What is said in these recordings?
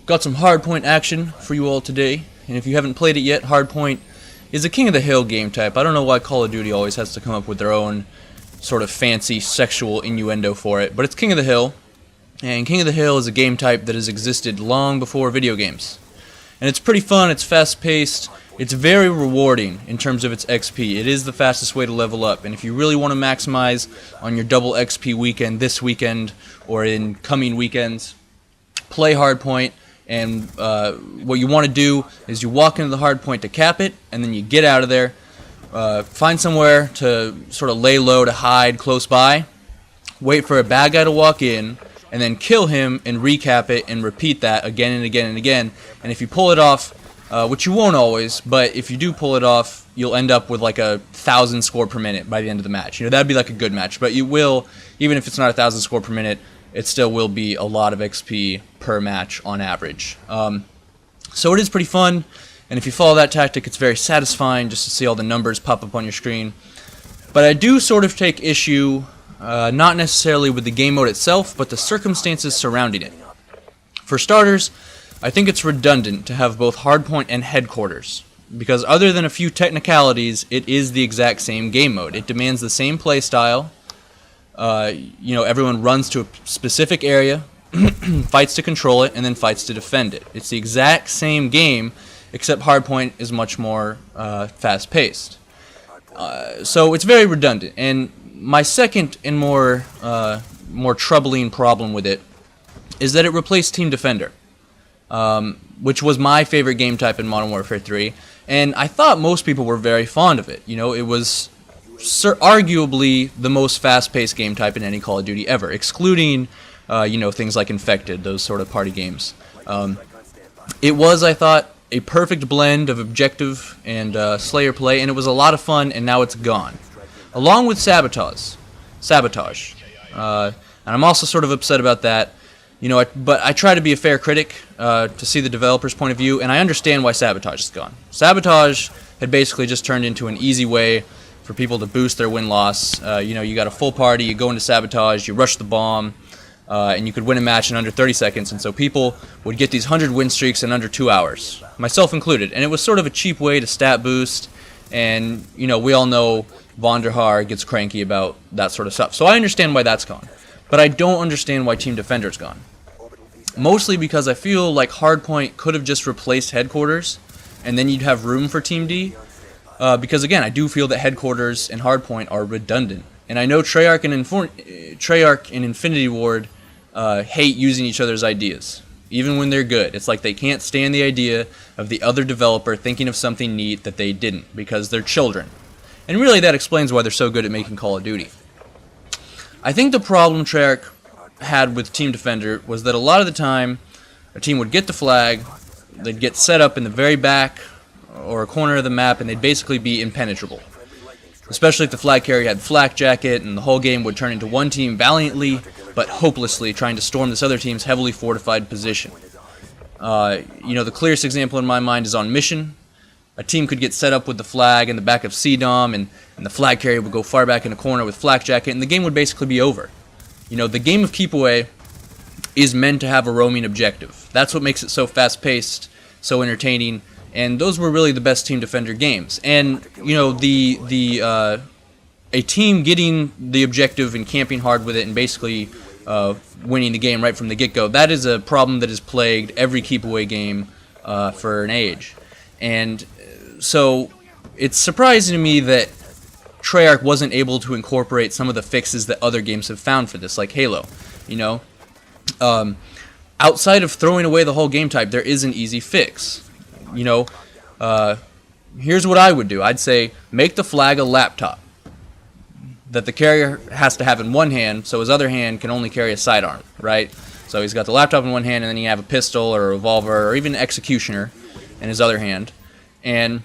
got some hardpoint action for you all today, and if you haven't played it yet, hardpoint is a King of the Hill game type. I don't know why Call of Duty always has to come up with their own sort of fancy sexual innuendo for it, but it's King of the Hill, and King of the Hill is a game type that has existed long before video games. And it's pretty fun, it's fast-paced, it's very rewarding in terms of its XP. It is the fastest way to level up, and if you really want to maximize on your double XP weekend this weekend or in coming weekends, play hardpoint. And what you want to do is you walk into the hardpoint to cap it, and then you get out of there, find somewhere to sort of lay low, to hide close by, wait for a bad guy to walk in, and then kill him and recap it and repeat that again and again and again. And if you pull it off, which you won't always, but if you do pull it off, you'll end up with like 1,000 score per minute by the end of the match. You know, that'd be like a good match, but you will, even if it's not 1,000 score per minute, it still will be a lot of XP per match on average. So it is pretty fun, and if you follow that tactic, it's very satisfying just to see all the numbers pop up on your screen. But I do sort of take issue, not necessarily with the game mode itself, but the circumstances surrounding it. For starters, I think it's redundant to have both hardpoint and headquarters, because other than a few technicalities, it is the exact same game mode. It demands the same play style. Everyone runs to a specific area, fights to control it, and then fights to defend it. It's the exact same game, except hardpoint is much more fast-paced. So it's very redundant. And my second and more troubling problem with it is that it replaced Team Defender, which was my favorite game type in Modern Warfare 3, and I thought most people were very fond of it. You know, it was arguably the most fast-paced game type in any Call of Duty ever, excluding, things like Infected, those sort of party games. It was, I thought, a perfect blend of objective and Slayer play, and it was a lot of fun, and now it's gone. Along with Sabotage. And I'm also sort of upset about that, but I try to be a fair critic to see the developer's point of view, and I understand why Sabotage is gone. Sabotage had basically just turned into an easy way for people to boost their win-loss. You got a full party, you go into Sabotage, you rush the bomb, and you could win a match in under 30 seconds, and so people would get these 100 win streaks in under 2 hours, myself included, and it was sort of a cheap way to stat boost, and, we all know Vonderhaar gets cranky about that sort of stuff, so I understand why that's gone, but I don't understand why Team Defender's gone. Mostly because I feel like Hardpoint could have just replaced Headquarters, and then you'd have room for Team D. Because again, I do feel that Headquarters and Hardpoint are redundant, and I know Treyarch and Infinity Ward hate using each other's ideas, even when they're good. It's like they can't stand the idea of the other developer thinking of something neat that they didn't, because they're children. And really, that explains why they're so good at making Call of Duty. I think the problem Treyarch had with Team Defender was that a lot of the time, a team would get the flag, they'd get set up in the very back or a corner of the map, and they'd basically be impenetrable. Especially if the flag carrier had flak jacket, and the whole game would turn into one team valiantly but hopelessly trying to storm this other team's heavily fortified position. The clearest example in my mind is on Mission. A team could get set up with the flag in the back of CDOM, and the flag carrier would go far back in a corner with flak jacket, and the game would basically be over. The game of Keep Away is meant to have a roaming objective. That's what makes it so fast-paced, so entertaining, and those were really the best Team Defender games. And a team getting the objective and camping hard with it and basically winning the game right from the get-go, that is a problem that has plagued every Keep Away game for an age. And so it's surprising to me that Treyarch wasn't able to incorporate some of the fixes that other games have found for this, like Halo. Outside of throwing away the whole game type, there is an easy fix. Here's what I would do. I'd say, make the flag a laptop that the carrier has to have in one hand, so his other hand can only carry a sidearm, right? So he's got the laptop in one hand, and then you have a pistol or a revolver or even an executioner in his other hand. And,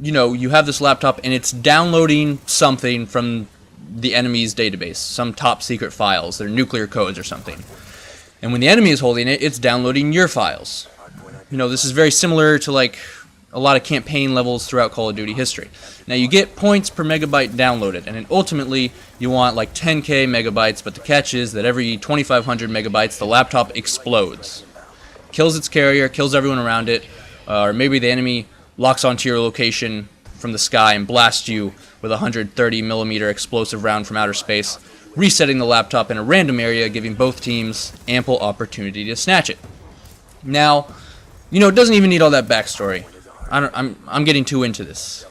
you have this laptop, and it's downloading something from the enemy's database, some top secret files, their nuclear codes or something. And when the enemy is holding it, it's downloading your files. This is very similar to, like, a lot of campaign levels throughout Call of Duty history. Now you get points per megabyte downloaded, and then ultimately you want like 10k megabytes, but the catch is that every 2500 megabytes the laptop explodes. Kills its carrier, kills everyone around it, or maybe the enemy locks onto your location from the sky and blasts you with a 130 millimeter explosive round from outer space, resetting the laptop in a random area, giving both teams ample opportunity to snatch it. Now, you know, it doesn't even need all that backstory. I'm getting too into this.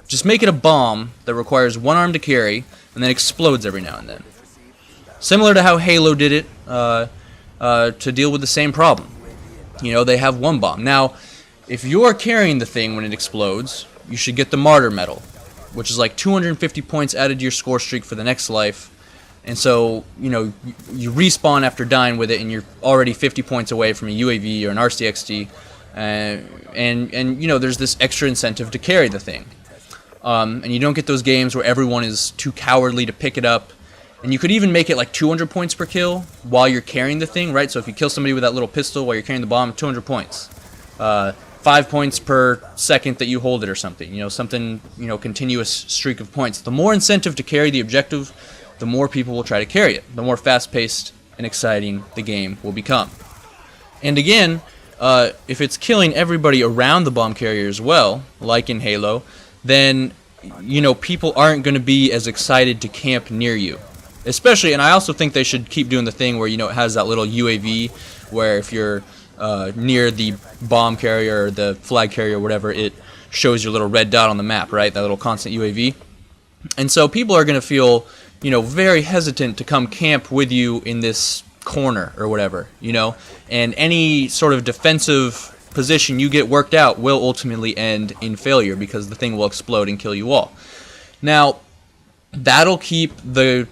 Just make it a bomb that requires one arm to carry and then explodes every now and then. Similar to how Halo did it to deal with the same problem. You know, they have one bomb. Now, if you're carrying the thing when it explodes, you should get the Martyr Medal, which is like 250 points added to your score streak for the next life. And so, you know, you respawn after dying with it, and you're already 50 points away from a UAV or an RCXD. And you know, there's this extra incentive to carry the thing. And you don't get those games where everyone is too cowardly to pick it up. And you could even make it like 200 points per kill while you're carrying the thing, right? So if you kill somebody with that little pistol while you're carrying the bomb, 200 points. 5 points per second that you hold it or something. You know, something, you know, continuous streak of points. The more incentive to carry the objective, the more people will try to carry it. The more fast-paced and exciting the game will become. And again, if it's killing everybody around the bomb carrier as well, like in Halo, then, you know, people aren't going to be as excited to camp near you. Especially, and I also think they should keep doing the thing where, you know, it has that little UAV where if you're near the bomb carrier or the flag carrier or whatever, it shows your little red dot on the map, right? That little constant UAV. And so people are going to feel, you know, very hesitant to come camp with you in this corner or whatever, you know, and any sort of defensive position you get worked out will ultimately end in failure because the thing will explode and kill you all. Now, that'll keep the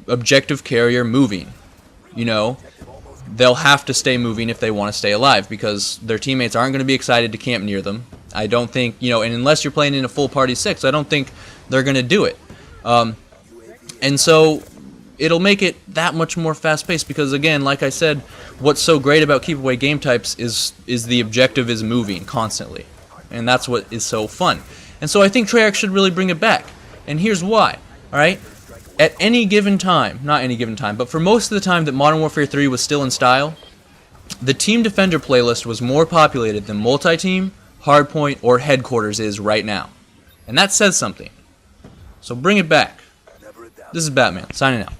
objective carrier moving, you know. They'll have to stay moving if they want to stay alive because their teammates aren't going to be excited to camp near them. I don't think, you know, and unless you're playing in a full party 6, I don't think they're going to do it. And so it'll make it that much more fast-paced because, again, like I said, what's so great about keep away game types is the objective is moving constantly. And that's what is so fun. And so I think Treyarch should really bring it back. And here's why, all right? At any given time, not any given time, but for most of the time that Modern Warfare 3 was still in style, the Team Defender playlist was more populated than Multi-Team, Hardpoint, or Headquarters is right now. And that says something. So bring it back. This is Batman, signing out.